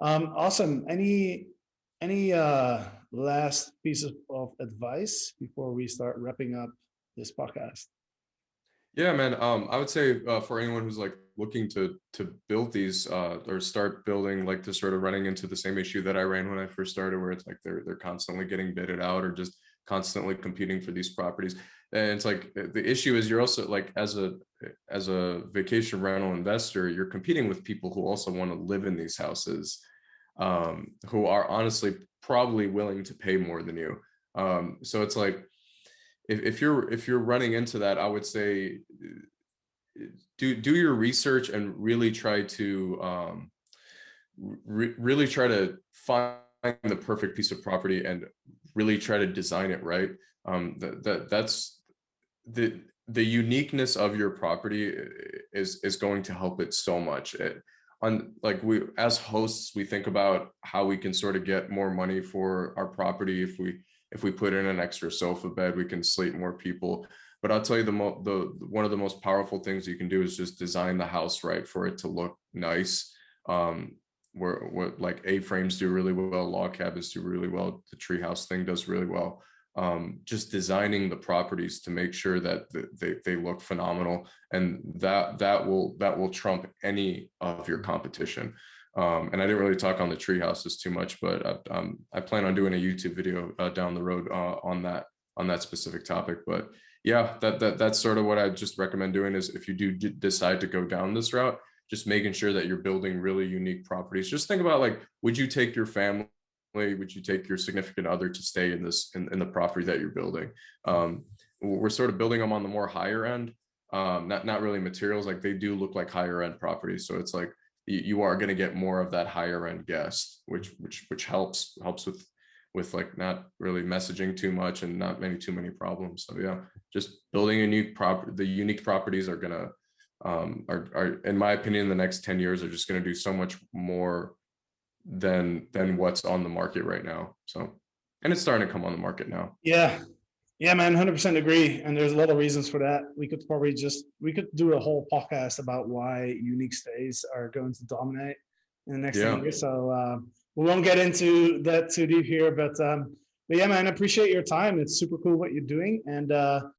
Awesome. Any last piece of advice before we start wrapping up this podcast? Yeah, man. I would say for anyone who's like looking to build these or start building, like to sort of running into the same issue that I ran when I first started, where it's like they're constantly getting bidded out or just constantly competing for these properties. And it's like the issue is you're also like as a vacation rental investor, you're competing with people who also want to live in these houses, who are honestly probably willing to pay more than you. So it's like if you're running into that, I would say do your research and really try to really try to find the perfect piece of property and really try to design it right. That's the uniqueness of your property is going to help it so much. On like we as hosts, we think about how we can sort of get more money for our property. If we put in an extra sofa bed, we can sleep more people. But I'll tell you the one of the most powerful things you can do is just design the house right for it to look nice. Where like A-frames do really well, log cabins do really well, the treehouse thing does really well. Just designing the properties to make sure that they look phenomenal, and that will trump any of your competition. And I didn't really talk on the tree houses too much, but I plan on doing a YouTube video down the road on that specific topic. But yeah, that's sort of what I just recommend doing is if you do decide to go down this route, just making sure that you're building really unique properties. Just think about like, would you take your family? Would you take your significant other to stay in in the property that you're building? We're sort of building them on the more higher end, not really materials. Like they do look like higher end properties, so it's like you are going to get more of that higher end guest, which helps with like not really messaging too much and not too many problems. So yeah, just building a new the unique properties are gonna are in my opinion the next 10 years are just going to do so much more than what's on the market right now. So, and it's starting to come on the market now. Yeah. Yeah, man, 100% agree. And there's a lot of reasons for that. We could do a whole podcast about why unique stays are going to dominate in the next 10 years. So we won't get into that too deep here, but yeah, man, I appreciate your time. It's super cool what you're doing. And